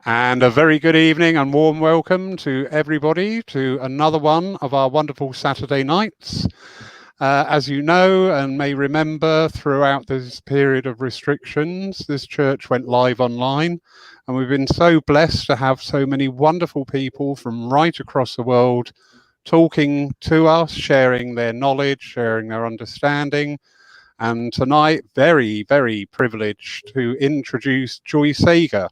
And a very good evening and warm welcome to everybody to another one of our wonderful Saturday nights. As you know and may remember, throughout this period of restrictions, this church went live online, and we've been so blessed to have so many wonderful people from right across the world talking to us, sharing their knowledge, sharing their understanding. And tonight, very, very privileged to introduce Joy Sagar,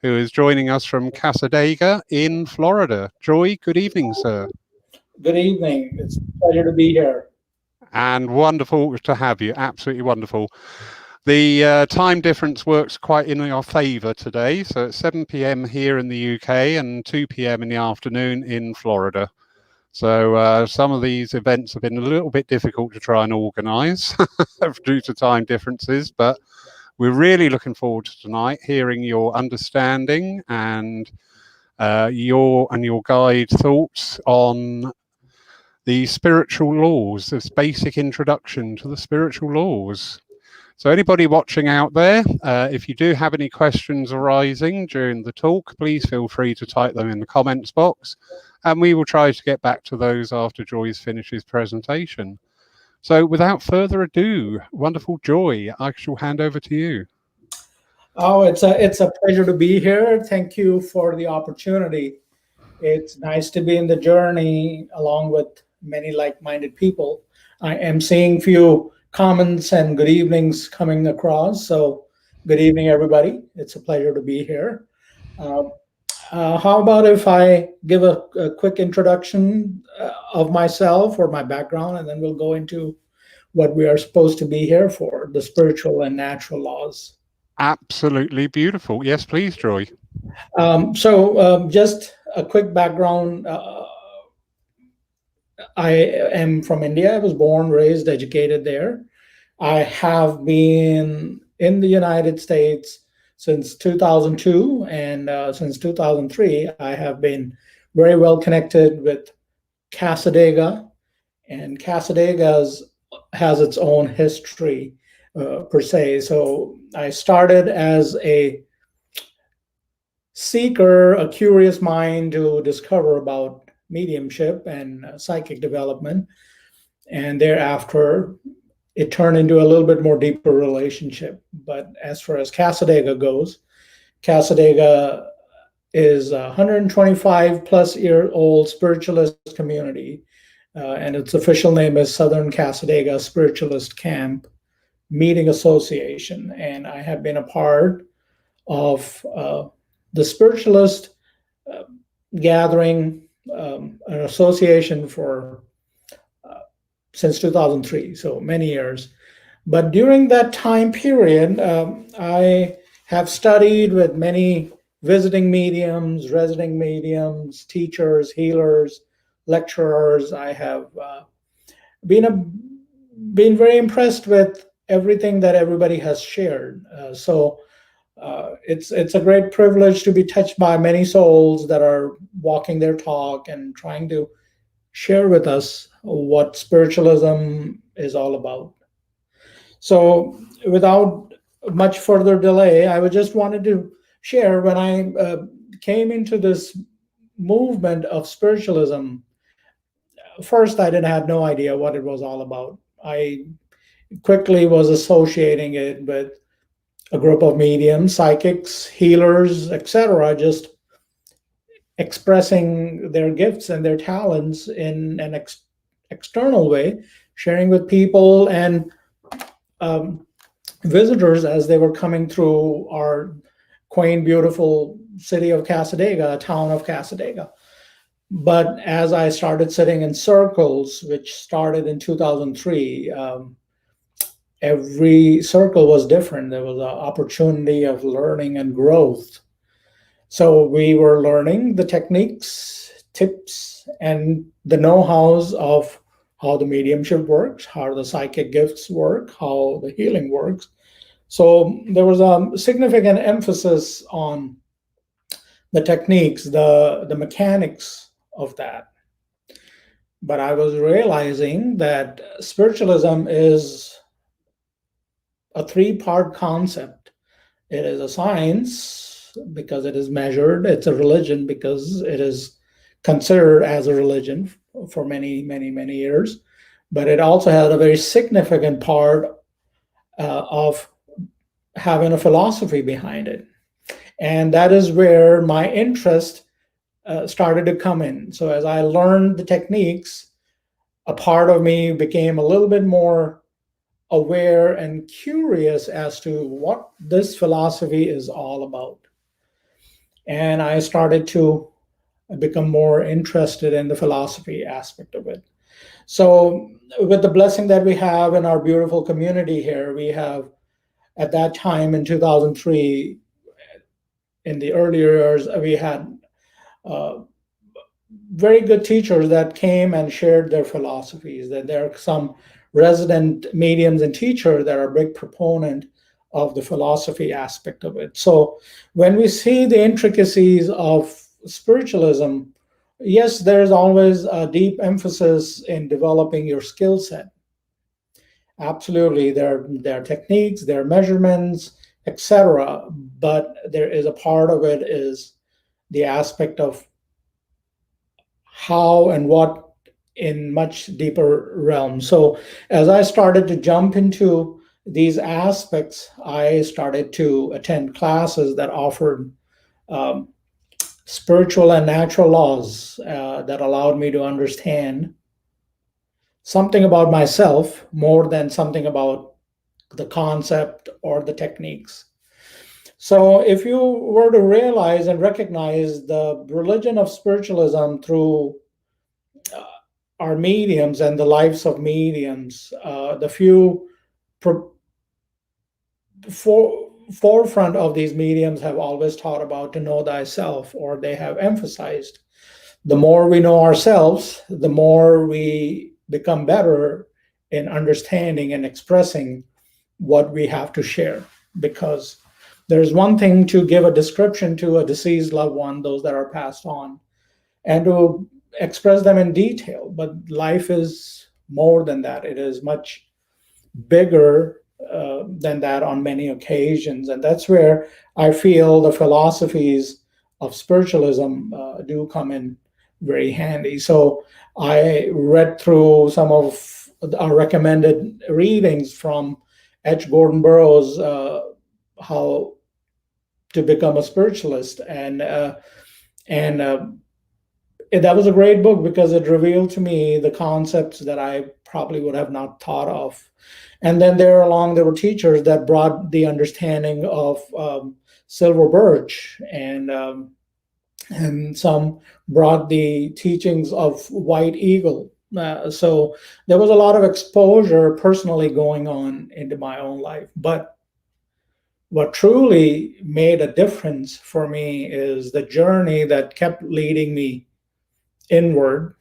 who is joining us from Casadega in Florida. Joy, good evening, sir. Good evening. It's a pleasure to be here. And wonderful to have you. Absolutely wonderful. The time difference works quite in our favour today. So it's 7 p.m. here in the UK and 2 p.m. in the afternoon in Florida. So some of these events have been a little bit difficult to try and organise due to time differences, but we're really looking forward to tonight hearing your understanding and your guide thoughts on the spiritual laws, this basic introduction to the spiritual laws. So anybody watching out there, if you do have any questions arising during the talk, please feel free to type them in the comments box, and we will try to get back to those after Joy's finishes presentation. So without further ado, wonderful Joy, I shall hand over to you. Oh, it's a pleasure to be here. Thank you for the opportunity. It's nice to be in the journey along with many like-minded people. I am seeing few comments and good evenings coming across. So, good evening, everybody. It's a pleasure to be here. Uh, how about if I give a quick introduction of myself or my background, and then we'll go into what we are supposed to be here for, the spiritual and natural laws. Absolutely beautiful. Yes, please, Joy. Just a quick background. I am from India. I was born, raised, educated there. I have been in the United States since 2002, and since 2003, I have been very well connected with Casadega, and has its own history per se. So I started as a seeker, a curious mind to discover about mediumship and psychic development. And thereafter, it turned into a little bit more deeper relationship. But as far as Casadega goes, Casadega is a 125 plus year old spiritualist community. And its official name is Southern Casadega Spiritualist Camp Meeting Association. And I have been a part of the spiritualist uh, gathering, an association for since 2003, so many years. But during that time period, I have studied with many visiting mediums, resident mediums, teachers, healers, lecturers. I have been a, been very impressed with everything that everybody has shared. It's a great privilege to be touched by many souls that are walking their talk and trying to share with us what spiritualism is all about. So, without much further delay, I would just wanted to share when I came into this movement of spiritualism. First, I didn't have no idea what it was all about. I quickly was associating it with a group of mediums, psychics, healers, etc., just expressing their gifts and their talents in an external way, sharing with people and um, visitors as they were coming through our quaint, beautiful city of Casadega, town of Casadega. But as I started sitting in circles, which started in 2003, every circle was different. There was an opportunity of learning and growth. So we were learning the techniques, tips, and the know-hows of how the mediumship works, how the psychic gifts work, how the healing works. So there was a significant emphasis on the techniques, the mechanics of that. But I was realizing that spiritualism is a three-part concept. It is a science, because it is measured. It's a religion because it is considered as a religion for many, many, many years. But it also had a very significant part of having a philosophy behind it. And that is where my interest started to come in. So as I learned the techniques, a part of me became a little bit more aware and curious as to what this philosophy is all about. And I started to become more interested in the philosophy aspect of it. So, with the blessing that we have in our beautiful community here, we have at that time in 2003, in the earlier years, we had uh, very good teachers that came and shared their philosophies. That there are some resident mediums and teachers that are a big proponent of the philosophy aspect of it. So when we see the intricacies of spiritualism, yes, there's always a deep emphasis in developing your skill set. Absolutely, there are techniques, there are measurements, etc. But there is a part of it is the aspect of how and what in much deeper realms. So as I started to jump into these aspects, I started to attend classes that offered um, spiritual and natural laws that allowed me to understand something about myself more than something about the concept or the techniques. So, if you were to realize and recognize the religion of spiritualism through uh, our mediums and the lives of mediums, the few pro- forefront of these mediums have always taught about to know thyself, or they have emphasized the more we know ourselves, the more we become better in understanding and expressing what we have to share. Because there's one thing to give a description to a deceased loved one, those that are passed on, and to express them in detail. But life is more than that, it is much bigger than that on many occasions. And that's where I feel the philosophies of spiritualism do come in very handy. So I read through some of our recommended readings from H. Gordon Burroughs, How to Become a Spiritualist. And that was a great book because it revealed to me the concepts that I probably would have not thought of. And then there were teachers that brought the understanding of silver birch, and some brought the teachings of white eagle. So there was a lot of exposure personally going on into my own life. But what truly made a difference for me is the journey that kept leading me inward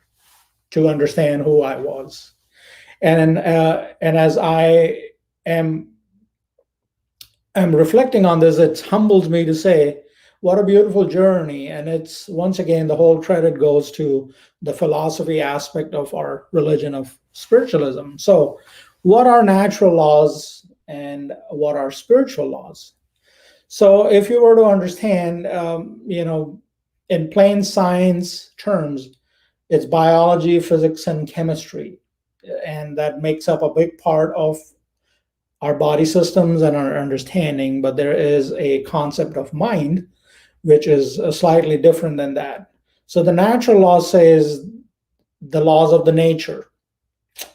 to understand who I was. And as I am am reflecting on this, it humbles me to say, what a beautiful journey. And it's once again, the whole credit goes to the philosophy aspect of our religion of spiritualism. So, what are natural laws and what are spiritual laws? So, if you were to understand, in plain science terms, it's biology, physics, and chemistry. And that makes up a big part of our body systems and our understanding. But there is a concept of mind, which is slightly different than that. So the natural law says the laws of the nature,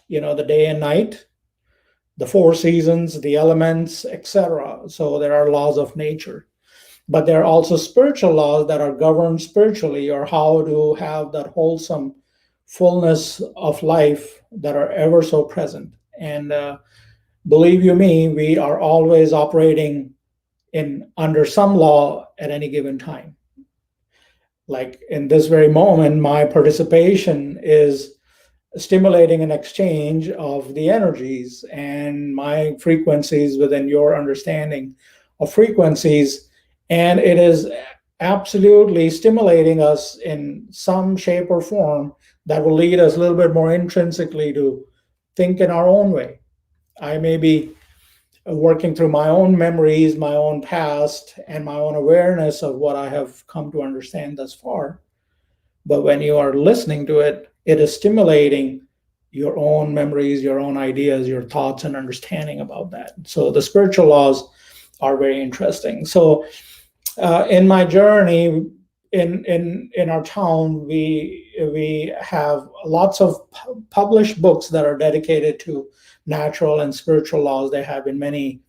the day and night, the four seasons, the elements, etc. So there are laws of nature. But there are also spiritual laws that are governed spiritually, or how to have that wholesome fullness of life that are ever so present. And believe you me, we are always operating in under some law at any given time. Like in this very moment, my participation is stimulating an exchange of the energies and my frequencies within your understanding of frequencies. And it is absolutely stimulating us in some shape or form that will lead us a little bit more intrinsically to think in our own way. I may be working through my own memories, my own past, and my own awareness of what I have come to understand thus far. But when you are listening to it, it is stimulating your own memories, your own ideas, your thoughts, and understanding about that. So the spiritual laws are very interesting. So in my journey in our town, we have lots of published books that are dedicated to natural and spiritual laws. There have been many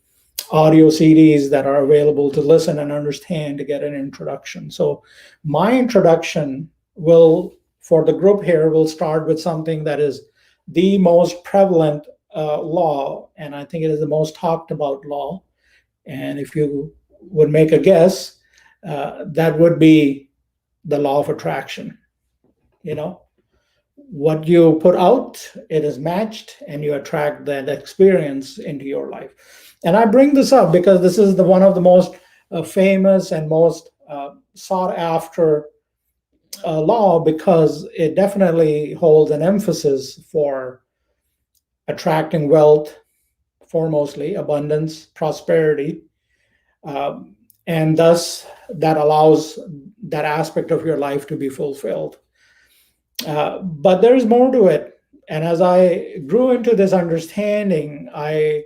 audio CDs that are available to listen and understand to get an introduction. So my introduction will, for the group here, will start with something that is the most prevalent law, and I think it is the most talked about law. And if you would make a guess, that would be the law of attraction. You know, what you put out, it is matched, and you attract that experience into your life. And I bring this up because this is one of the most famous and most sought after law, because it definitely holds an emphasis for attracting wealth, foremostly abundance, prosperity, and thus that allows that aspect of your life to be fulfilled. But there's more to it. And as I grew into this understanding, I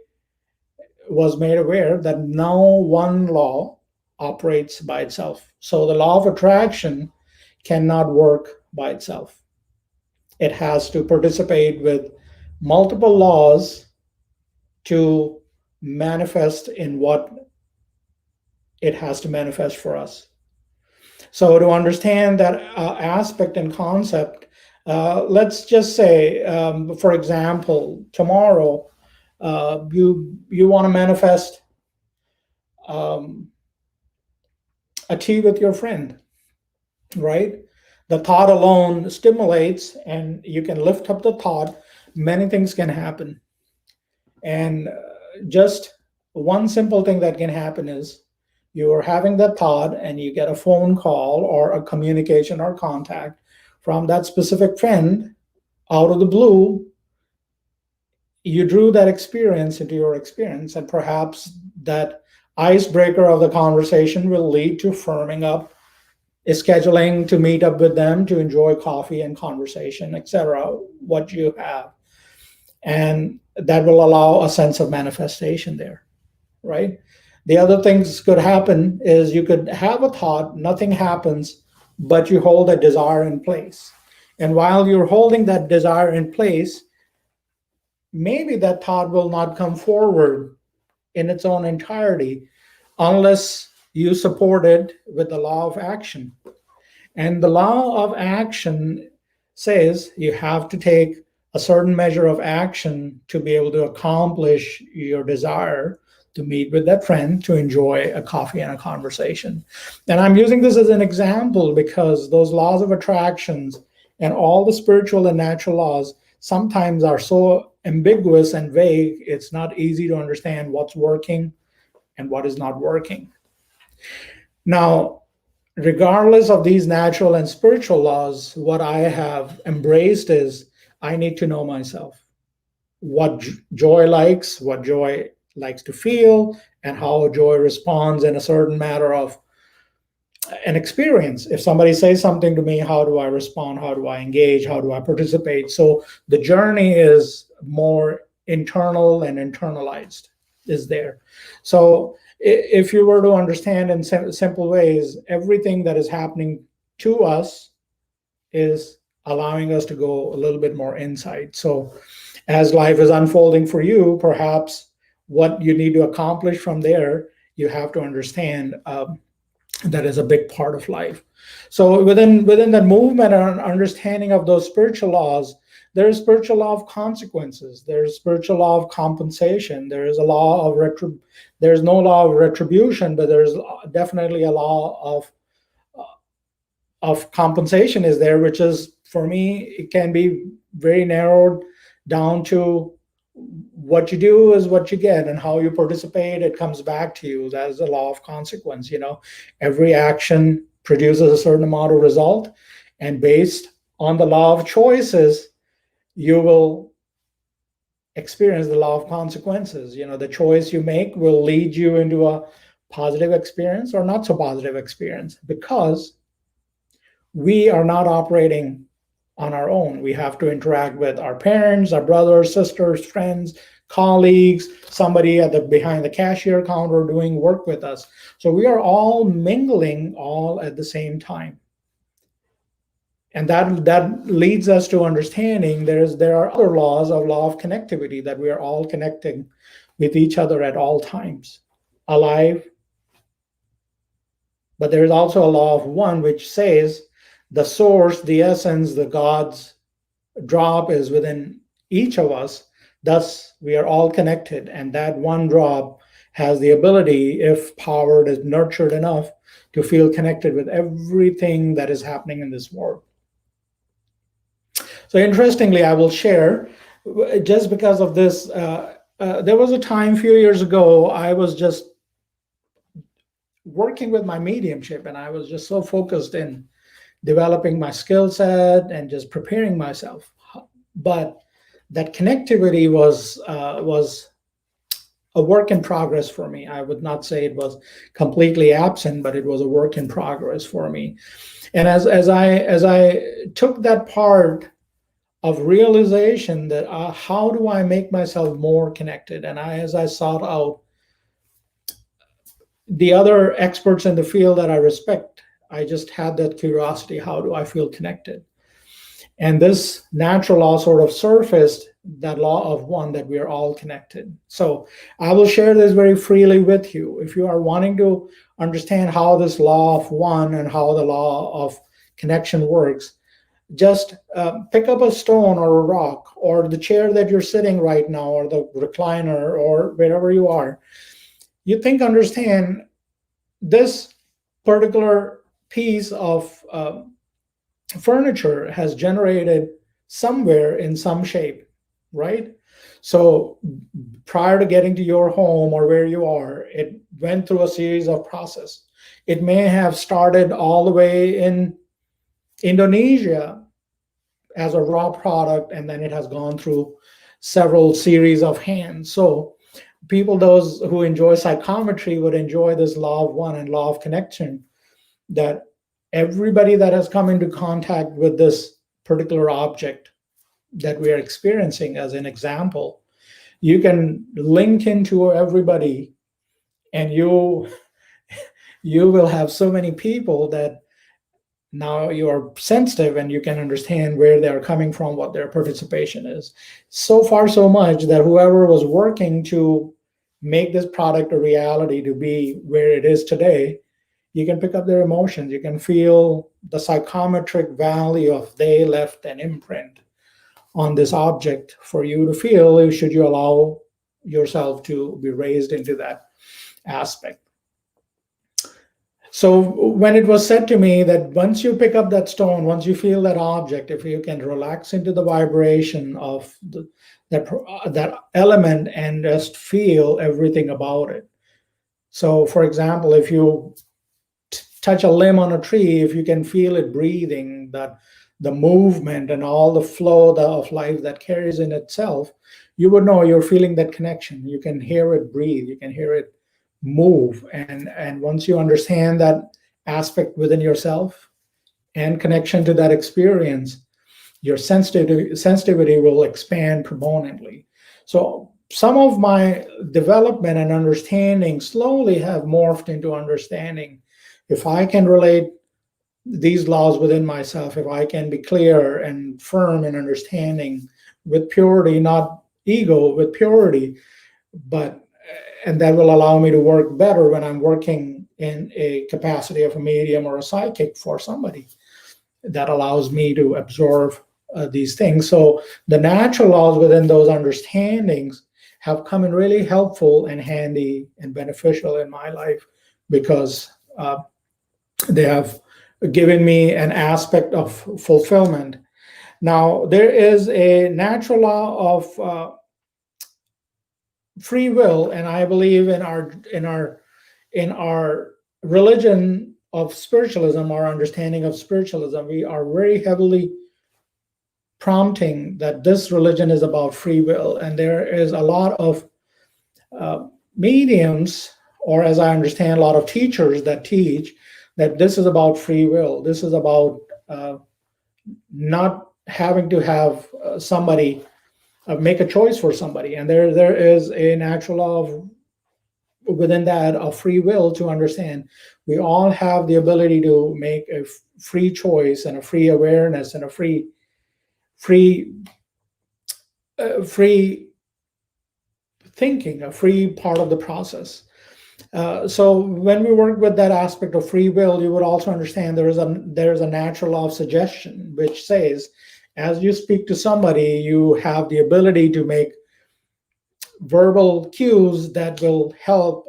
was made aware that no one law operates by itself. So the law of attraction cannot work by itself. It has to participate with multiple laws to manifest in what it has to manifest for us. So to understand that aspect and concept, let's just say, for example, tomorrow you want to manifest um, a tea with your friend, right? The thought alone stimulates, and you can lift up the thought. Many things can happen, and just one simple thing that can happen is you are having that thought and you get a phone call or a communication or contact from that specific friend out of the blue. You drew that experience into your experience, and perhaps that icebreaker of the conversation will lead to firming up, scheduling to meet up with them to enjoy coffee and conversation, etc. What you have, and that will allow a sense of manifestation there, right? The other things could happen is you could have a thought, nothing happens, but you hold a desire in place. And while you're holding that desire in place, maybe that thought will not come forward in its own entirety unless you support it with the law of action. And the law of action says you have to take a certain measure of action to be able to accomplish your desire to meet with that friend to enjoy a coffee and a conversation. And I'm using this as an example because those laws of attractions and all the spiritual and natural laws sometimes are so ambiguous and vague, it's not easy to understand what's working and what is not working. Now, regardless of these natural and spiritual laws, what I have embraced is I need to know myself. What joy likes, what joy likes to feel, and how joy responds in a certain matter of an experience. If somebody says something to me, how do I respond? How do I engage? How do I participate? So the journey is more internal and internalized, is there. So if you were to understand in simple ways, everything that is happening to us is allowing us to go a little bit more inside. So as life is unfolding for you, perhaps what you need to accomplish from there, you have to understand that is a big part of life. So within that movement and understanding of those spiritual laws, there is spiritual law of consequences. There is spiritual law of compensation. There is a law of there is no law of retribution, but there is definitely a law of compensation is there, which is, for me, it can be very narrowed down to what you do is what you get, and how you participate, it comes back to you. That is the law of consequence. Every action produces a certain amount of result, and based on the law of choices, you will experience the law of consequences. The choice you make will lead you into a positive experience or not so positive experience, because we are not operating on our own. We have to interact with our parents, our brothers, sisters, friends, colleagues, somebody at the behind the cashier counter doing work with us. So we are all mingling all at the same time. And that leads us to understanding there are other laws of law of connectivity, that we are all connecting with each other at all times, alive. But there is also a law of one, which says the source, the essence, the God's drop is within each of us. Thus, we are all connected. And that one drop has the ability, if powered, is nurtured enough, to feel connected with everything that is happening in this world. So interestingly, I will share, just because of this, there was a time a few years ago, I was just working with my mediumship, and I was just so focused in developing my skill set and just preparing myself. But that connectivity was a work in progress for me. I would not say it was completely absent, but it was a work in progress for me. And as I took that part of realization that how do I make myself more connected, and as I sought out the other experts in the field that I respect, I just had that curiosity: how do I feel connected? And this natural law sort of surfaced, that law of one, that we are all connected. So I will share this very freely with you. If you are wanting to understand how this law of one and how the law of connection works, just pick up a stone or a rock or the chair that you're sitting right now, or the recliner, or wherever you are. You understand this particular piece of furniture has generated somewhere in some shape, right? So prior to getting to your home or where you are, it went through a series of process. It may have started all the way in Indonesia as a raw product, and then it has gone through several series of hands. So people, those who enjoy psychometry, would enjoy this law of one and law of connection, that everybody that has come into contact with this particular object that we are experiencing, as an example, you can link into everybody, and you will have so many people that now you are sensitive, and you can understand where they are coming from, what their participation is. So far, so much that whoever was working to make this product a reality, to be where it is today, you can pick up their emotions. You can feel the psychometric value of they left an imprint on this object for you to feel, should you allow yourself to be raised into that aspect. So when it was said to me that once you pick up that stone, once you feel that object, if you can relax into the vibration of that element and just feel everything about it. So for example, if you touch a limb on a tree, if you can feel it breathing, that the movement and all the flow of life that carries in itself, you would know you're feeling that connection. You can hear it breathe, you can hear it move. And once you understand that aspect within yourself and connection to that experience, your sensitivity will expand proponently. So some of my development and understanding slowly have morphed into understanding, if I can relate these laws within myself, if I can be clear and firm in understanding with purity, not ego, with purity, and that will allow me to work better when I'm working in a capacity of a medium or a psychic for somebody. That allows me to absorb these things. So the natural laws within those understandings have come in really helpful and handy and beneficial in my life, because they have given me an aspect of fulfillment. Now, there is a natural law of free will, and I believe in our religion of spiritualism, our understanding of spiritualism, we are very heavily prompting that this religion is about free will, and there is a lot of uh, mediums, or as I understand, a lot of teachers that teach that this is about free will. This is about not having to have somebody make a choice for somebody, and there is a natural law of, within that, of free will, to understand we all have the ability to make a free choice and a free awareness and a free free thinking, a free part of the process. So when we work with that aspect of free will, you would also understand there is a natural law of suggestion, which says, as you speak to somebody, you have the ability to make verbal cues that will help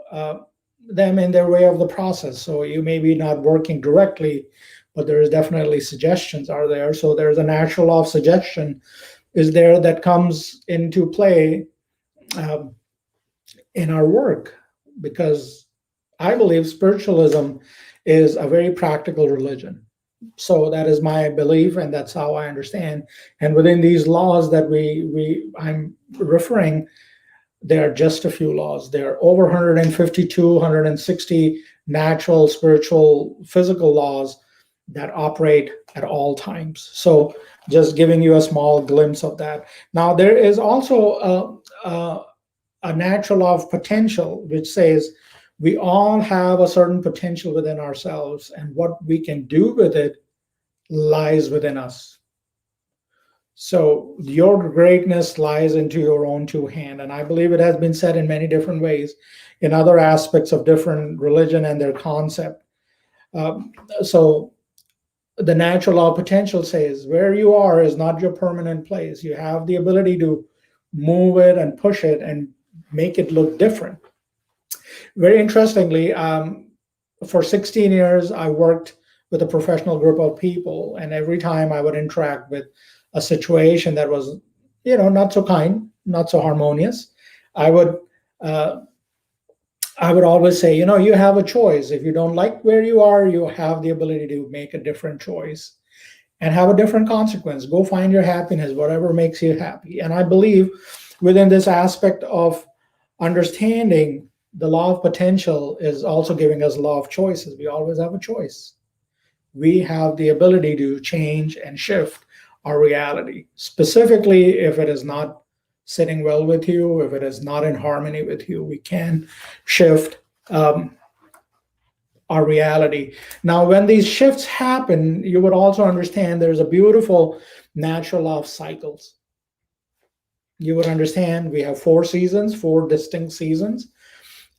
them in their way of the process. So you may be not working directly, but there is definitely suggestions are there. So there's a natural law of suggestion is there that comes into play um, in our work, because I believe spiritualism is a very practical religion. So that is my belief, and that's how I understand. And within these laws that I'm referring, there are just a few laws. There are over 152, 160 natural, spiritual, physical laws that operate at all times. So just giving you a small glimpse of that. Now there is also a natural law of potential, which says we all have a certain potential within ourselves, and what we can do with it lies within us. So your greatness lies into your own two hand. And I believe it has been said in many different ways in other aspects of different religion and their concept. So the natural law of potential says where you are is not your permanent place. You have the ability to move it and push it and make it look different. Very interestingly, for 16 years, I worked with a professional group of people, and every time I would interact with a situation that was, not so kind, not so harmonious, I would uh, I would always say, you have a choice. If you don't like where you are, you have the ability to make a different choice and have a different consequence. Go find your happiness, whatever makes you happy. And I believe within this aspect of understanding, the law of potential is also giving us law of choices. We always have a choice. We have the ability to change and shift our reality, specifically if it is not sitting well with you, if it is not in harmony with you, we can shift our reality. Now, when these shifts happen, you would also understand there's a beautiful natural law of cycles. You would understand we have 4 seasons, 4 distinct seasons.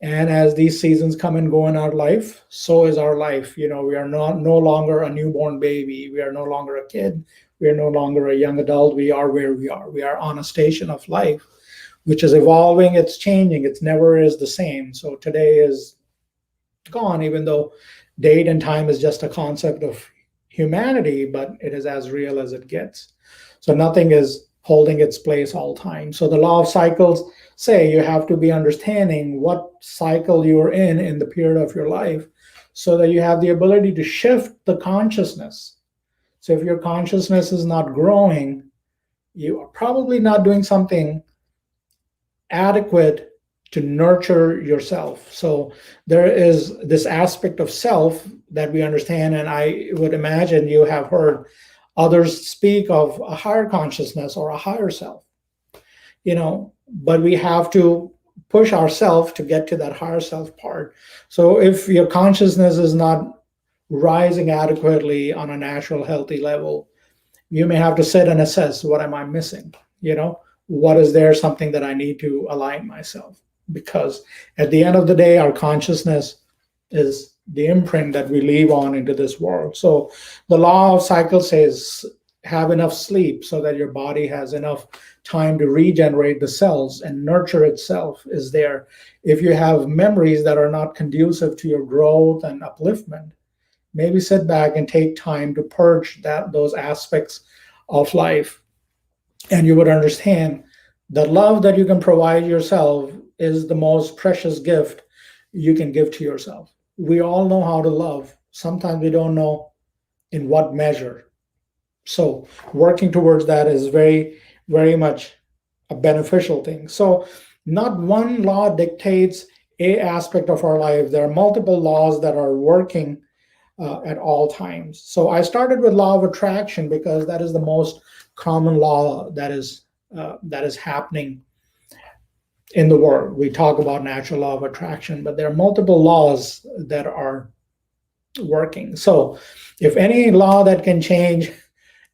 And as these seasons come and go in our life, so is our life. We are no longer a newborn baby. We are no longer a kid. We are no longer a young adult. We are where we are. We are on a station of life, which is evolving. It's changing. It's never is the same. So today is gone, even though date and time is just a concept of humanity, but it is as real as it gets. So nothing is holding its place all time. So the law of cycles say you have to be understanding what cycle you're in the period of your life, so that you have the ability to shift the consciousness. So if your consciousness is not growing, you are probably not doing something adequate to nurture yourself. So there is this aspect of self that we understand, and I would imagine you have heard others speak of a higher consciousness or a higher self, but we have to push ourselves to get to that higher self part. So if your consciousness is not rising adequately on a natural healthy level, you may have to sit and assess, what am I missing? What is there something that I need to align myself? Because at the end of the day, our consciousness is the imprint that we leave on into this world. So the law of cycle says have enough sleep so that your body has enough time to regenerate the cells and nurture itself is there. If you have memories that are not conducive to your growth and upliftment, maybe sit back and take time to purge those aspects of life. And you would understand the love that you can provide yourself is the most precious gift you can give to yourself. We all know how to love. Sometimes we don't know in what measure. So working towards that is very, very much a beneficial thing. So not one law dictates a aspect of our life. There are multiple laws that are working at all times. So I started with law of attraction because that is the most common law that is happening in the world. We talk about natural law of attraction, but there are multiple laws that are working. So if any law that can change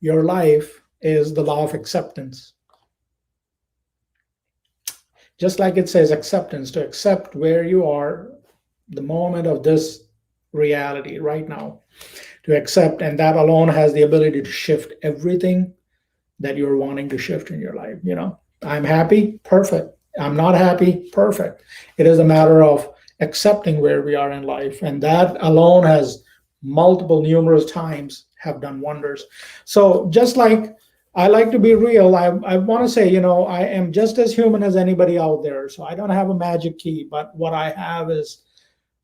your life is the law of acceptance. Just like it says acceptance, to accept where you are, the moment of this reality right now, to accept, and that alone has the ability to shift everything that you're wanting to shift in your life. I'm happy, perfect. I'm not happy, perfect. It is a matter of accepting where we are in life, and that alone has numerous times have done wonders. So just like I like to be real, I want to say, I am just as human as anybody out there. So I don't have a magic key, but what I have is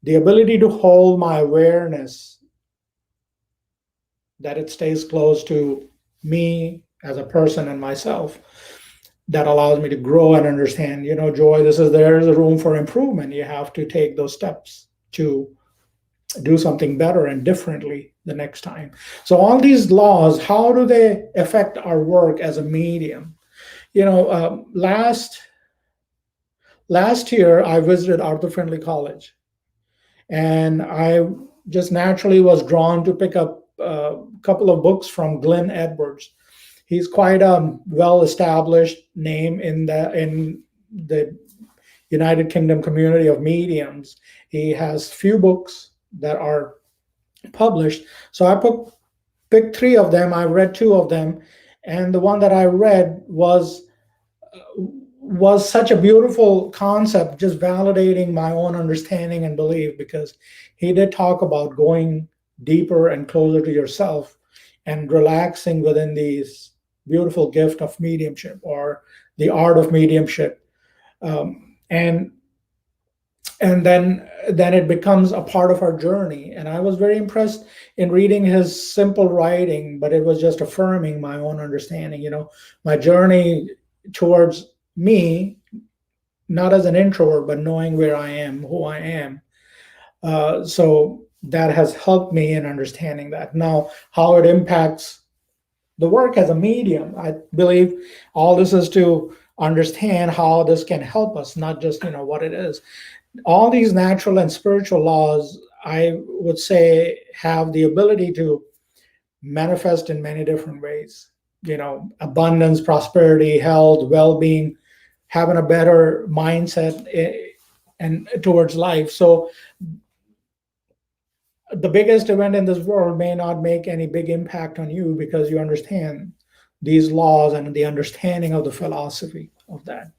the ability to hold my awareness, that it stays close to me as a person and myself, that allows me to grow and understand, Joy, there's a room for improvement. You have to take those steps to do something better and differently the next time. So all these laws, how do they affect our work as a medium? Last year I visited Arthur Findlay College, and I just naturally was drawn to pick up a couple of books from Glenn Edwards. He's quite a well-established name in the United Kingdom community of mediums. He has few books that are published. So picked three of them. I read two of them, and the one that I read was such a beautiful concept, just validating my own understanding and belief, because he did talk about going deeper and closer to yourself and relaxing within these beautiful gift of mediumship, or the art of mediumship. And then it becomes a part of our journey. And I was very impressed in reading his simple writing, but it was just affirming my own understanding, my journey towards me, not as an introvert, but knowing where I am, who I am. So that has helped me in understanding that. Now, how it impacts the work as a medium, I believe all this is to understand how this can help us, not just what it is. All these natural and spiritual laws, I would say, have the ability to manifest in many different ways. Abundance, prosperity, health, well-being, having a better mindset and towards life. So the biggest event in this world may not make any big impact on you because you understand these laws and the understanding of the philosophy of that.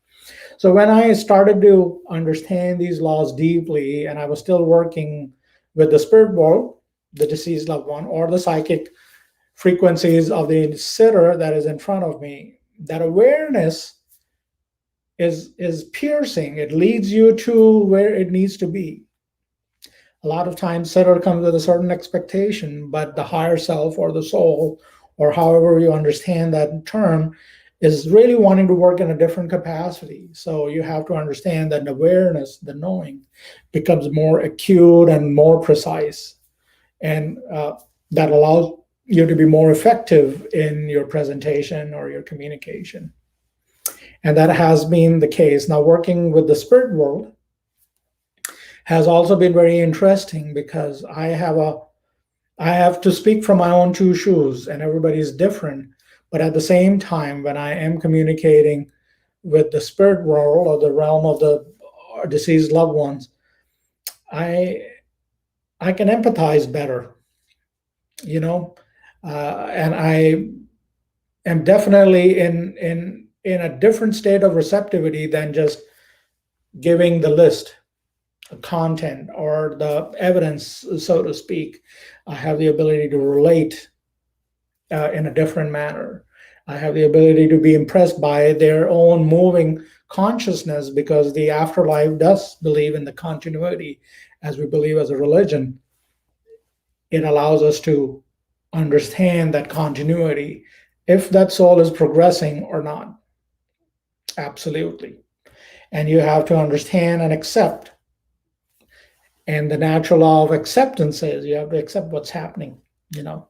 So when I started to understand these laws deeply, and I was still working with the spirit world, the deceased loved one, or the psychic frequencies of the sitter that is in front of me, that awareness is piercing. It leads you to where it needs to be. A lot of times sitter comes with a certain expectation, but the higher self or the soul, or however you understand that term, is really wanting to work in a different capacity. So you have to understand that awareness, the knowing, becomes more acute and more precise. And that allows you to be more effective in your presentation or your communication. And that has been the case. Now, working with the spirit world has also been very interesting, because I have to speak from my own two shoes, and everybody's different. But at the same time, when I am communicating with the spirit world or the realm of the deceased loved ones, I can empathize better, and I am definitely in a different state of receptivity than just giving the list of content or the evidence, so to speak. I have the ability to relate in a different manner. I have the ability to be impressed by their own moving consciousness, because the afterlife does believe in the continuity, as we believe as a religion. It allows us to understand that continuity, if that soul is progressing or not. Absolutely. And you have to understand and accept. And the natural law of acceptance is you have to accept what's happening,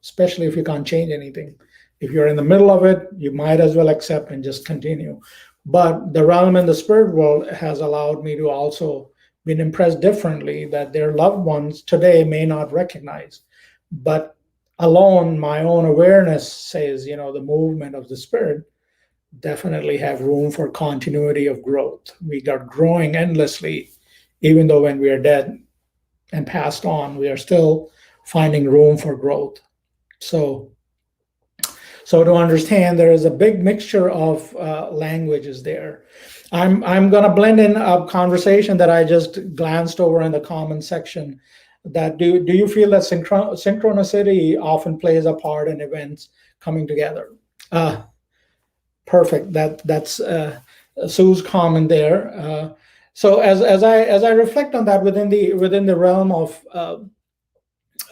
especially if you can't change anything. If you're in the middle of it, you might as well accept and just continue. But the realm in the spirit world has allowed me to also been impressed differently that their loved ones today may not recognize. But alone, my own awareness says, the movement of the spirit definitely have room for continuity of growth. We are growing endlessly, even though when we are dead and passed on, we are still finding room for growth. So, so to understand, there is a big mixture of languages there. I'm going to blend in a conversation that I just glanced over in the comment section. That do you feel that synchronicity often plays a part in events coming together? Perfect. That's Sue's comment there. So as I reflect on that within the realm of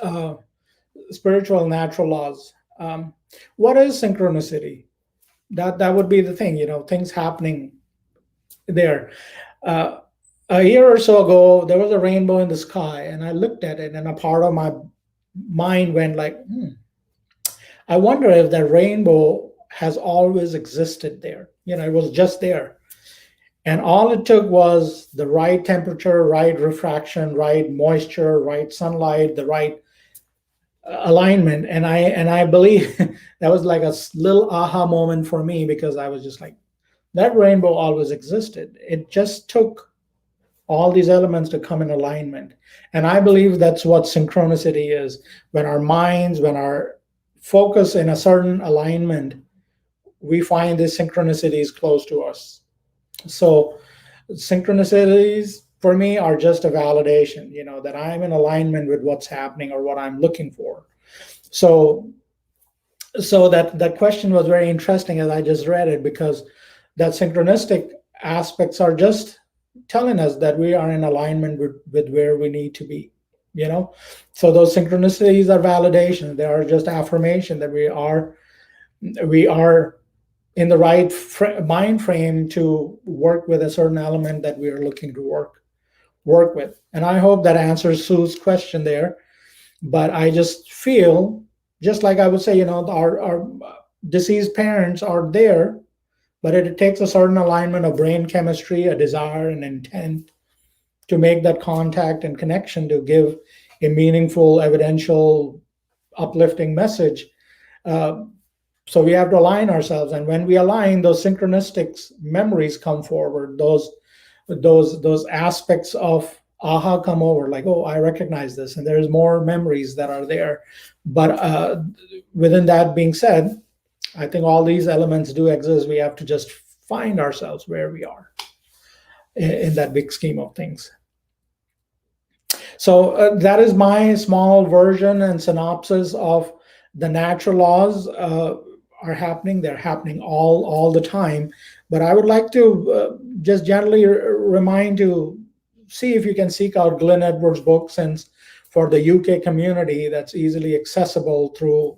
uh, spiritual natural laws, what is synchronicity? That would be the thing. Things happening there. Uh, a year or so ago, there was a rainbow in the sky, and I looked at it, and a part of my mind went like, I wonder if that rainbow has always existed there. It was just there. And all it took was the right temperature, right refraction, right moisture, right sunlight, the right alignment. And I believe that was like a little aha moment for me, because I was just like, that rainbow always existed. It just took all these elements to come in alignment. And I believe that's what synchronicity is. When our minds, when our focus in a certain alignment, we find these synchronicities close to us. So synchronicities for me are just a validation, that I'm in alignment with what's happening or what I'm looking for. So that question was very interesting as I just read it, because that synchronistic aspects are just telling us that we are in alignment with where we need to be. So those synchronicities are validation. They are just affirmation that we are in the right mind frame to work with a certain element that we are looking to work with. And I hope that answers Sue's question there. But I just feel, just like I would say, our deceased parents are there, but it takes a certain alignment of brain chemistry, a desire, and intent to make that contact and connection to give a meaningful, evidential, uplifting message. So we have to align ourselves, and when we align, those synchronistic memories come forward. Those aspects of aha come over, like, oh, I recognize this, and there's more memories that are there. But within that being said, I think all these elements do exist. We have to just find ourselves where we are in that big scheme of things. So that is my small version and synopsis of the natural laws. Are happening. They're happening all the time. But I would like to just gently remind you, see if you can seek out Glenn Edwards' book, since for the UK community, that's easily accessible through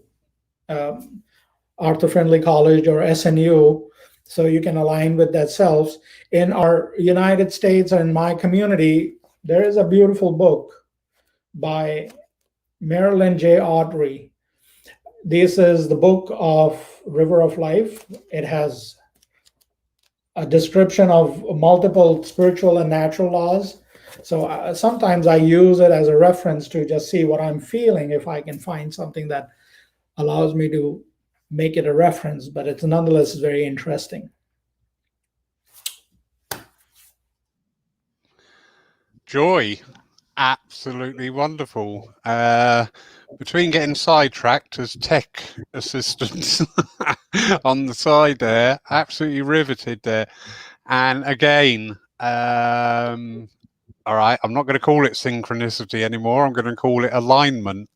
Arthur Friendly College or SNU, so you can align with that selves. In our United States and my community, there is a beautiful book by Marilyn J. Audrey. This is the book of River of Life. It has a description of multiple spiritual and natural laws. So sometimes I use it as a reference to just see what I'm feeling, if I can find something that allows me to make it a reference, but it's nonetheless very interesting. Joy, absolutely wonderful. Between getting sidetracked as tech assistants on the side there, absolutely riveted there. And again, all right, I'm not going to call it synchronicity anymore. I'm going to call it alignment.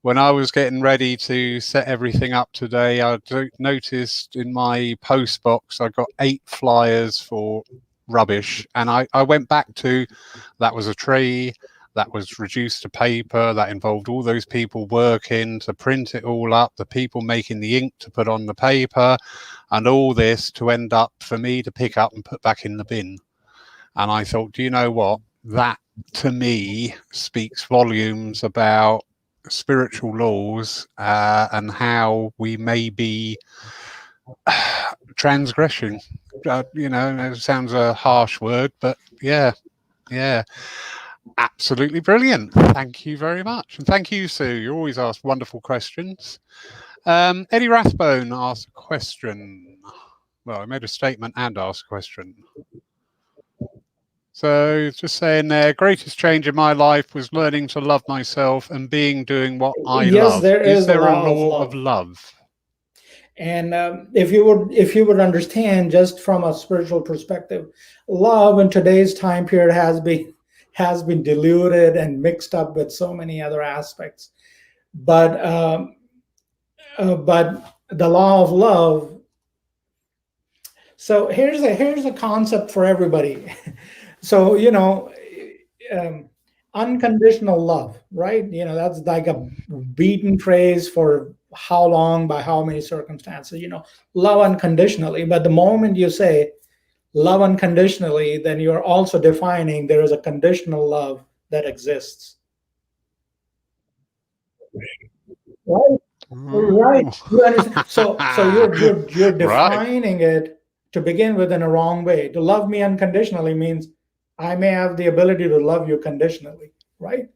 When I was getting ready to set everything up today, I noticed in my post box I got 8 flyers for rubbish, and I went back to, that was a tree, that was reduced to paper. That involved all those people working to print it all up, the people making the ink to put on the paper, and all this to end up for me to pick up and put back in the bin. And I thought, do you know what? That to me speaks volumes about spiritual laws and how we may be transgressing. It sounds a harsh word, but yeah, absolutely brilliant. Thank you very much, and thank you, Sue. You always ask wonderful questions. Eddie Rathbone asked a question. Well, I made a statement and asked a question. So just saying there, greatest change in my life was learning to love myself and doing what I love. There is there a law of love? And if you would understand, just from a spiritual perspective, love in today's time period has been diluted and mixed up with so many other aspects. But the law of love. So here's a concept for everybody. So unconditional love, right? That's like a beaten phrase for how long, by how many circumstances. Love unconditionally. But the moment you say love unconditionally, then you're also defining there is a conditional love that exists. Right. Right. You understand? So you're defining it to begin with in a wrong way. To love me unconditionally means I may have the ability to love you conditionally, right?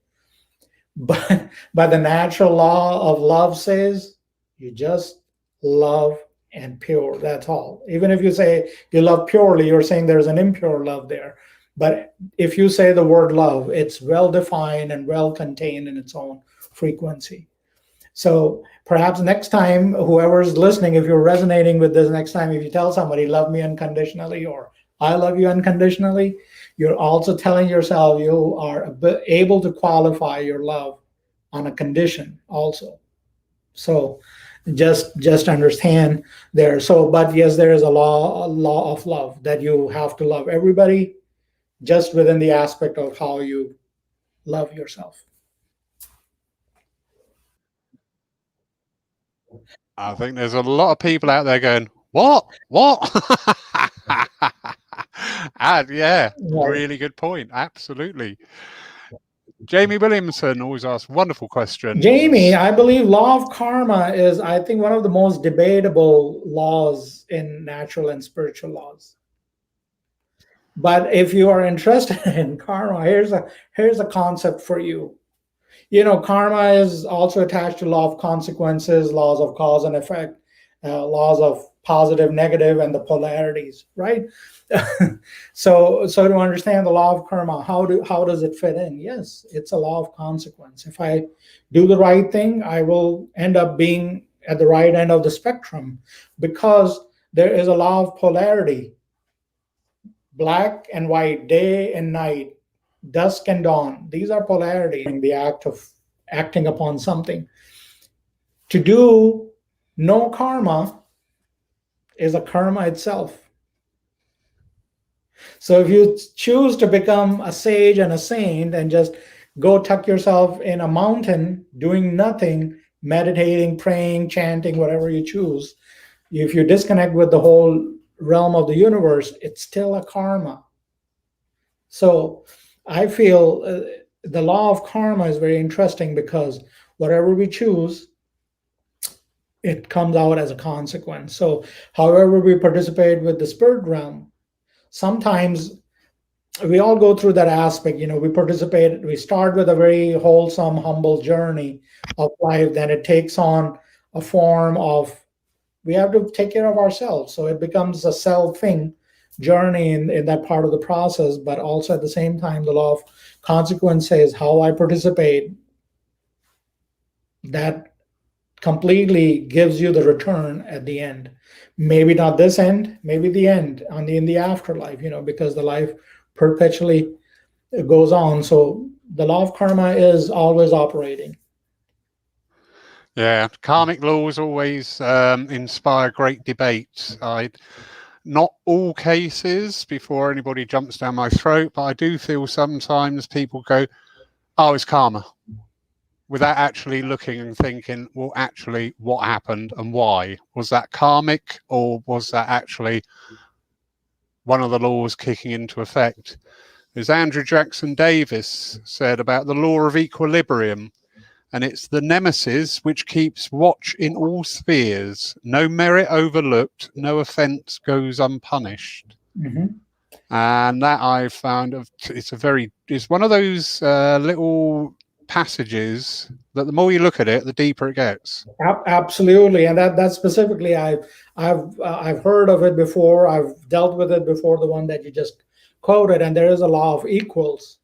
But the natural law of love says you just love and pure. That's all. Even if you say you love purely, you're saying there's an impure love there. But if you say the word love, it's well defined and well contained in its own frequency. So perhaps next time, whoever's listening, if you're resonating with this, next time if you tell somebody, love me unconditionally, or I love you unconditionally, you're also telling yourself you are able to qualify your love on a condition also. So just understand there. So, but yes, there is a law of love, that you have to love everybody just within the aspect of how you love yourself. I think there's a lot of people out there going, what? And yeah, Right. really good point. Absolutely. Jamie Williamson always asks wonderful questions. Jamie, I believe law of karma is, I think, one of the most debatable laws in natural and spiritual laws. But if you are interested in karma, here's a concept for you. Karma is also attached to law of consequences, laws of cause and effect, laws of positive, negative, and the polarities, right? So to understand the law of karma, how does it fit in? Yes, it's a law of consequence. If I do the right thing, I will end up being at the right end of the spectrum, because there is a law of polarity, black and white, day and night, dusk and dawn. These are polarities in the act of acting upon something. To do no karma is a karma itself. So if you choose to become a sage and a saint and just go tuck yourself in a mountain doing nothing, meditating, praying, chanting, whatever you choose, if you disconnect with the whole realm of the universe, it's still a karma. So I feel the law of karma is very interesting, because whatever we choose, it comes out as a consequence. So however we participate with the spirit realm, sometimes we all go through that aspect. We start with a very wholesome, humble journey of life, then it takes on a form of, we have to take care of ourselves, so it becomes a self-thing journey in that part of the process. But also at the same time, the law of consequence says how I participate, that completely gives you the return at the end. Maybe not this end, maybe the end in the afterlife, because the life perpetually goes on. So the law of karma is always operating. Yeah, karmic laws always inspire great debates. Not all cases, before anybody jumps down my throat, but I do feel sometimes people go, Oh, it's karma. Without actually looking and thinking, well, actually, what happened and why? Was that karmic, or was that actually one of the laws kicking into effect? As Andrew Jackson Davis said about the law of equilibrium, and it's the nemesis which keeps watch in all spheres. No merit overlooked, no offence goes unpunished. Mm-hmm. And that I've found it's one of those little passages that the more you look at it, the deeper it gets. Absolutely, and that specifically, I've heard of it before. I've dealt with it before. The one that you just quoted, and there is a law of equals,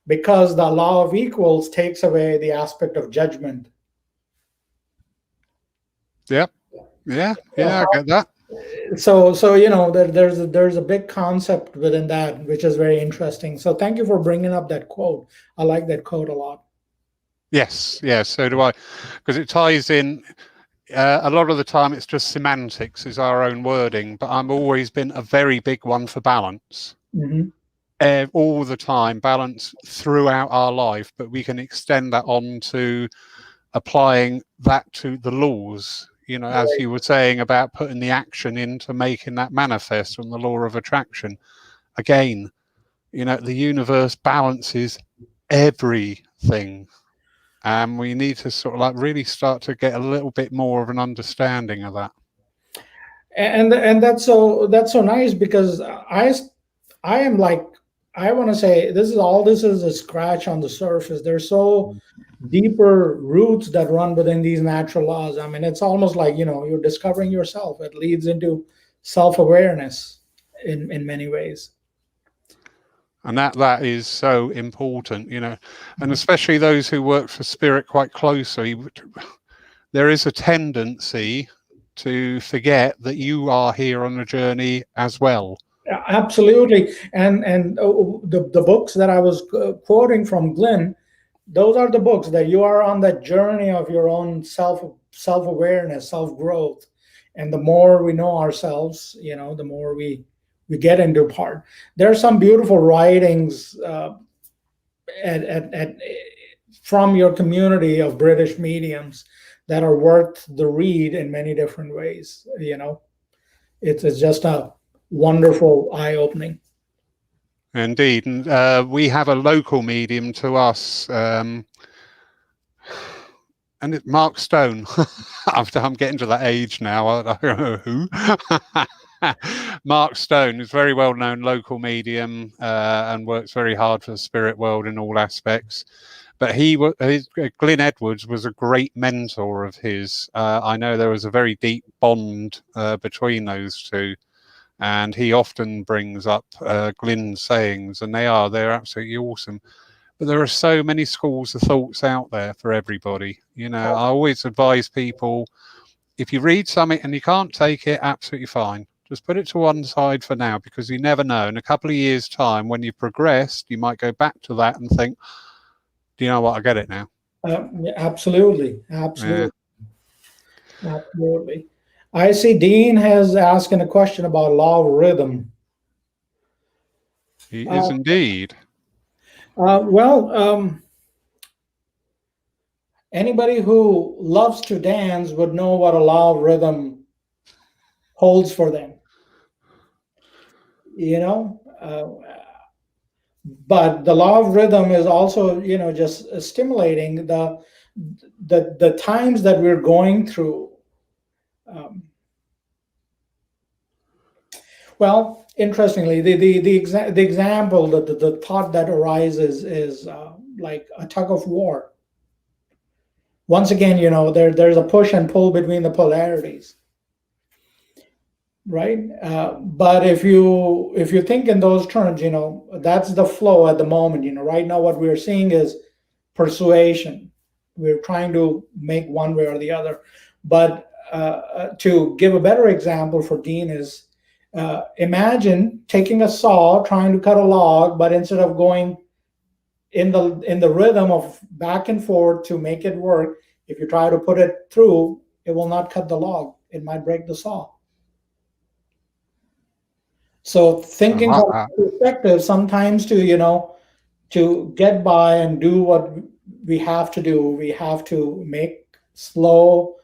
because the law of equals takes away the aspect of judgment. Yep. Yeah. I get that. So there's a big concept within that, which is very interesting. So thank you for bringing up that quote. I like that quote a lot. Yes. So do I, because it ties in. A lot of the time, it's just semantics, is our own wording. But I've always been a very big one for balance. Mm-hmm. All the time, balance throughout our life. But we can extend that on to applying that to the laws. You know, as you were saying about putting the action into making that manifest on the law of attraction. Again, you know, the universe balances everything. And we need to sort of like really start to get a little bit more of an understanding of that. And that's so nice, because I am like, I want to say this is a scratch on the surface. There's so deeper roots that run within these natural laws. I mean, it's almost like, you're discovering yourself. It leads into self-awareness in many ways. And that is so important, you know, and especially those who work for spirit quite closely. There is a tendency to forget that you are here on a journey as well. Absolutely. And the books that I was quoting from Glenn, those are the books that you are on that journey of your own self-awareness, self-growth. And the more we know ourselves, the more we get into part. There are some beautiful writings from your community of British mediums that are worth the read in many different ways. It's just a wonderful eye-opening. Indeed. And we have a local medium to us, and it's Mark Stone. I'm getting to that age now. I don't know who. Mark Stone is a very well-known local medium and works very hard for the spirit world in all aspects. But Glyn Edwards was a great mentor of his. I know there was a very deep bond between those two. And he often brings up Glyn's sayings, and they're absolutely awesome. But there are so many schools of thoughts out there for everybody. You know, I always advise people, if you read something and you can't take it, absolutely fine. Just put it to one side for now, because you never know. In a couple of years' time, when you've progressed, you might go back to that and think, do you know what? I get it now. Absolutely. Absolutely. I see Dean has asking a question about law of rhythm. He is indeed. Anybody who loves to dance would know what a law of rhythm holds for them. But the law of rhythm is also, just stimulating the times that we're going through. Well, interestingly, the example, the thought that arises is like a tug of war. Once again, there's a push and pull between the polarities, right? But if you think in those terms, that's the flow at the moment. Right now, what we're seeing is persuasion. We're trying to make one way or the other. But to give a better example for Dean is, imagine taking a saw, trying to cut a log, but instead of going in the rhythm of back and forth to make it work, if you try to put it through, it will not cut the log. It might break the saw. So thinking from perspective, sometimes to to get by and do what we have to do, we have to make slow,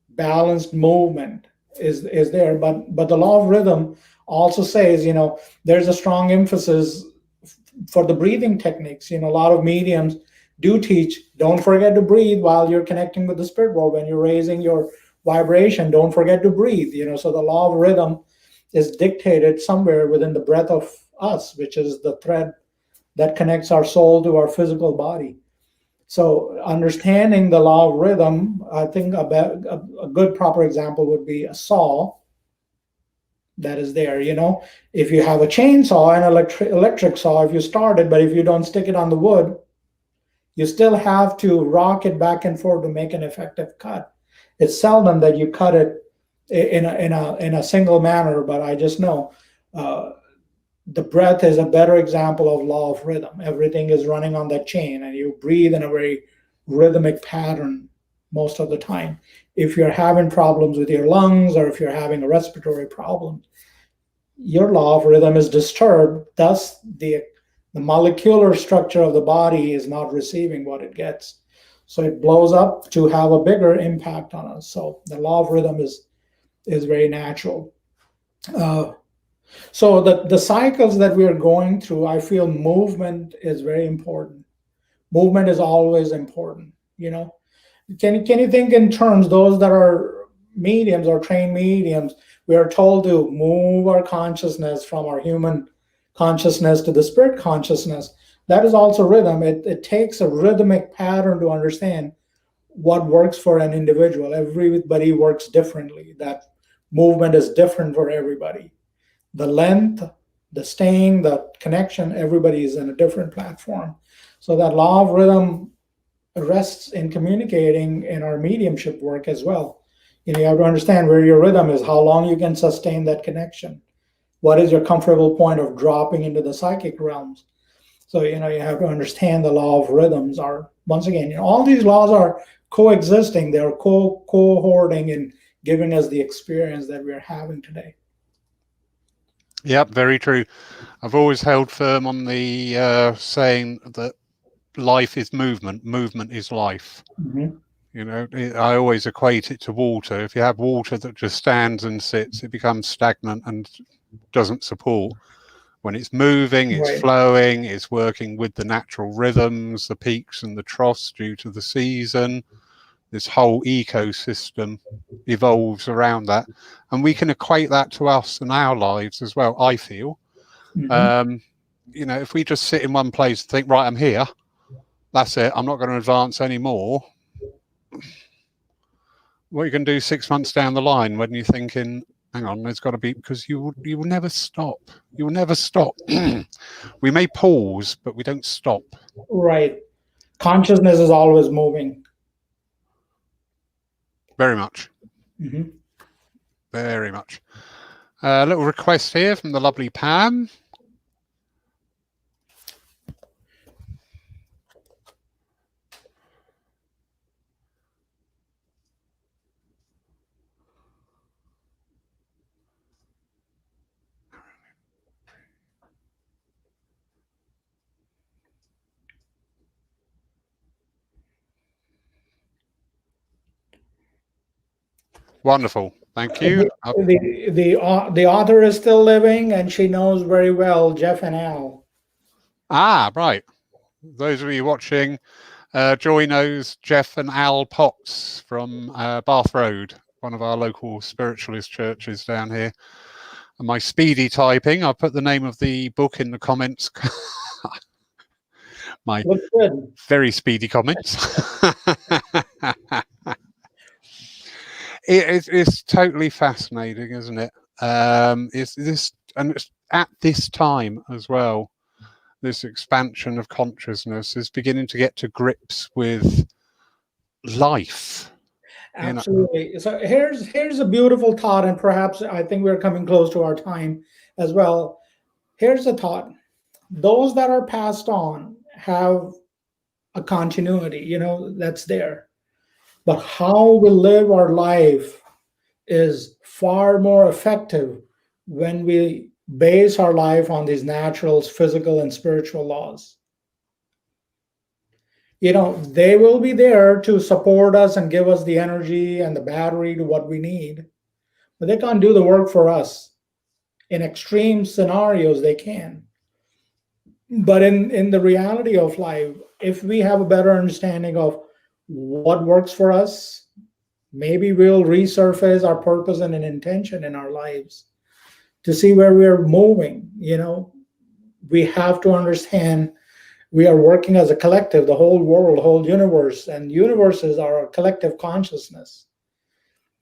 balanced movement is there. But the law of rhythm also says, there's a strong emphasis for the breathing techniques. A lot of mediums do teach, don't forget to breathe while you're connecting with the spirit world. When you're raising your vibration, don't forget to breathe. So the law of rhythm is dictated somewhere within the breath of us, which is the thread that connects our soul to our physical body. So understanding the law of rhythm, I think a good proper example would be a saw that is there. If you have a chainsaw and electric saw, if you start it, but if you don't stick it on the wood, you still have to rock it back and forth to make an effective cut. It's seldom that you cut it in a single manner, but I just know the breath is a better example of law of rhythm. Everything is running on that chain, and you breathe in a very rhythmic pattern most of the time. If you're having problems with your lungs, or if you're having a respiratory problem, your law of rhythm is disturbed. Thus, the molecular structure of the body is not receiving what it gets. So it blows up to have a bigger impact on us. So the law of rhythm is very natural. So the cycles that we are going through, I feel movement is very important. Movement is always important. Can you think in terms, those that are mediums or trained mediums, we are told to move our consciousness from our human consciousness to the spirit consciousness. That is also rhythm. It takes a rhythmic pattern to understand what works for an individual. Everybody works differently. That movement is different for everybody. The length, the staying, the connection, everybody is in a different platform. So that law of rhythm rests in communicating in our mediumship work as well. You have to understand where your rhythm is, how long you can sustain that connection. What is your comfortable point of dropping into the psychic realms? So, you have to understand the law of rhythms are, once again, all these laws are coexisting. They're cohorting and giving us the experience that we're having today. Yep, very true. I've always held firm on the saying that life is movement, movement is life. Mm-hmm. I always equate it to water. If you have water that just stands and sits, it becomes stagnant and doesn't support. When it's moving, it's Right. flowing, it's working with the natural rhythms, the peaks and the troughs due to the season. This whole ecosystem evolves around that, and we can equate that to us and our lives as well, I feel. Mm-hmm. If we just sit in one place and think, right, I'm here, that's it, I'm not going to advance anymore. What are you going to do 6 months down the line when you're thinking, hang on, there's got to be, because you will never stop. You will never stop. We may pause, but we don't stop. Right. Consciousness is always moving. Very much. Mm-hmm. Very much. A little request here from the lovely Pam. Wonderful. Thank you. The author is still living, and she knows very well Jeff and Al. Ah, right. Those of you watching, Joy knows Jeff and Al Potts from Bath Road, one of our local spiritualist churches down here. And my speedy typing, I'll put the name of the book in the comments. My very speedy comments. It's totally fascinating, isn't it? It's at this time as well. This expansion of consciousness is beginning to get to grips with life. Absolutely. So here's a beautiful thought, and perhaps I think we're coming close to our time as well. Here's a thought: those that are passed on have a continuity, that's there. But how we live our life is far more effective when we base our life on these natural, physical, and spiritual laws. they will be there to support us and give us the energy and the battery to what we need, but they can't do the work for us. In extreme scenarios, they can. But in the reality of life, if we have a better understanding of what works for us, maybe we'll resurface our purpose and an intention in our lives to see where we're moving. We have to understand we are working as a collective, the whole world, whole universe, and universes are a collective consciousness.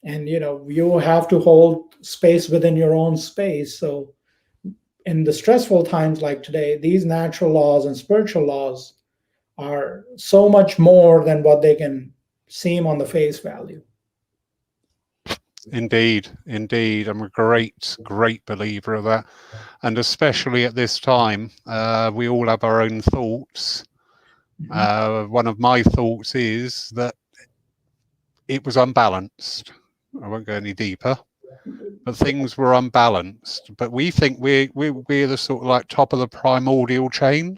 And you have to hold space within your own space. So in the stressful times like today, these natural laws and spiritual laws are so much more than what they can seem on the face value. Indeed. I'm a great believer of that. And especially at this time, we all have our own thoughts. One of my thoughts is that it was unbalanced. I won't go any deeper, but things were unbalanced. But we think we're the sort of like top of the primordial chain,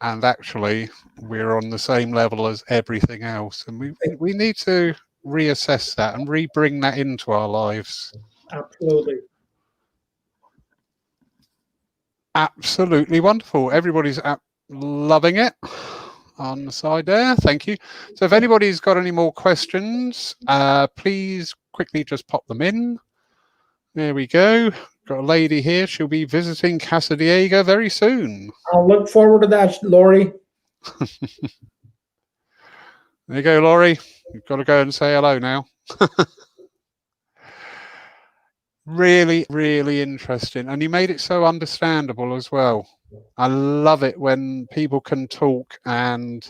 and actually we're on the same level as everything else. And we need to reassess that and bring that into our lives. Absolutely wonderful. Everybody's loving it on the side there. Thank you. So if anybody's got any more questions, please quickly just pop them in. There we go. Got a lady here. She'll be visiting Casa Diego very soon. I'll look forward to that, Laurie. There you go, Laurie. You've got to go and say hello now. Really interesting. And you made it so understandable as well. I love it when people can talk and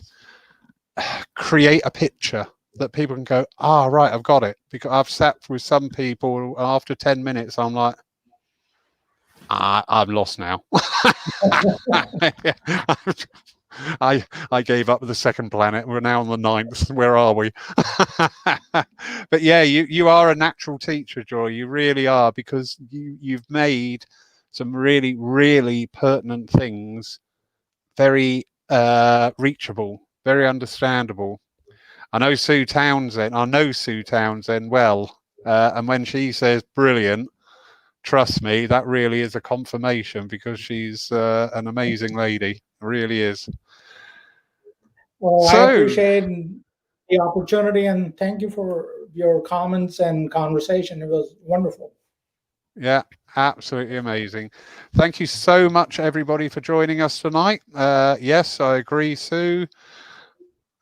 create a picture that people can go, right, I've got it. Because I've sat with some people, after 10 minutes, I'm like, I'm lost now. I gave up with the second planet. We're now on the 9th. Where are we? But yeah, you are a natural teacher, Joy. You really are, because you've made some really pertinent things very reachable, very understandable. I know Sue Townsend well, and when she says brilliant, trust me, that really is a confirmation, because she's an amazing lady. Really is. Well, I appreciate the opportunity, and thank you for your comments and conversation. It was wonderful. Yeah, absolutely amazing. Thank you so much, everybody, for joining us tonight. Yes, I agree, Sue.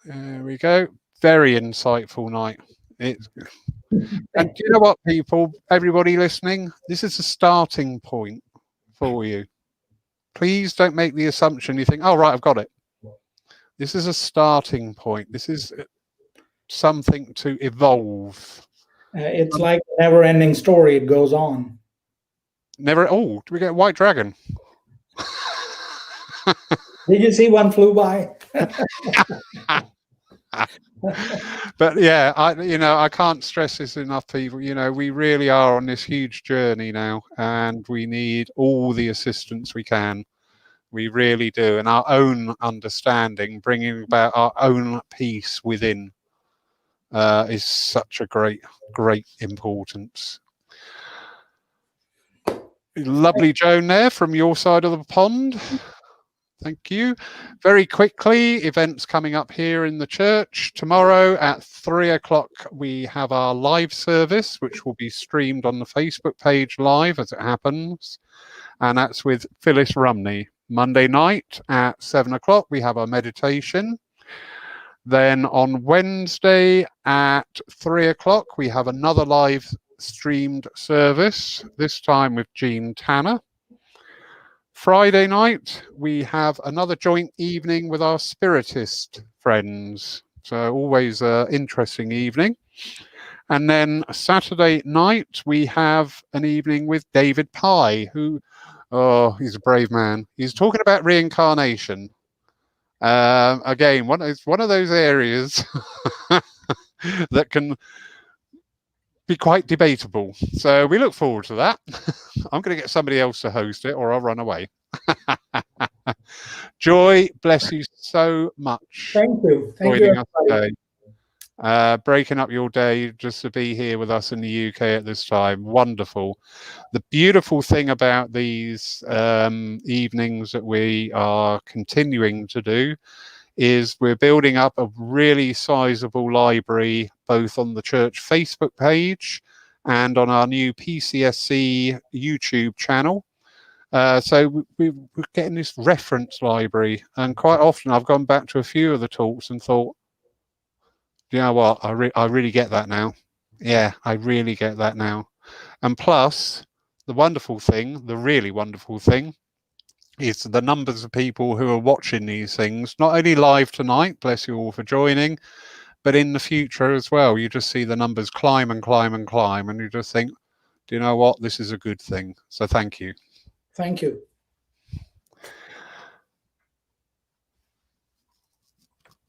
There we go. Very insightful night. And do you know what, people, everybody listening, this is a starting point for you. Please don't make the assumption you think, right, I've got it. This is a starting point. This is something to evolve. It's like a never-ending story. It goes on. Do we get a white dragon? Did you see one flew by? But yeah, I can't stress this enough, people. We really are on this huge journey now, and we need all the assistance we can. We really do. And our own understanding, bringing about our own peace within, is such a great importance. Lovely Joan there from your side of the pond. Thank you. Very quickly, events coming up here in the church. Tomorrow at 3 o'clock, we have our live service, which will be streamed on the Facebook page live as it happens. And that's with Phyllis Rumney. Monday night at 7 o'clock, we have our meditation. Then on Wednesday at 3 o'clock, we have another live streamed service, this time with Jean Tanner. Friday night, we have another joint evening with our Spiritist friends. So always an interesting evening. And then Saturday night, we have an evening with David Pye, who, he's a brave man. He's talking about reincarnation. Again, it's one of those areas that can be quite debatable. So we look forward to that. I'm going to get somebody else to host it, or I'll run away. Joy, bless you so much Thank you. Thank you, joining us everybody. today. Breaking up your day just to be here with us in the UK at this time. Wonderful. The beautiful thing about these evenings that we are continuing to do is we're building up a really sizable library, both on the church Facebook page and on our new PCSC YouTube channel. So we're getting this reference library, and quite often I've gone back to a few of the talks and thought, you know what, I really get that now. Yeah, I really get that now. And plus, the wonderful thing, the really wonderful thing, is the numbers of people who are watching these things, not only live tonight, bless you all for joining, but in the future as well. You just see the numbers climb and climb and climb, and you just think, do you know what? This is a good thing. So thank you. Thank you.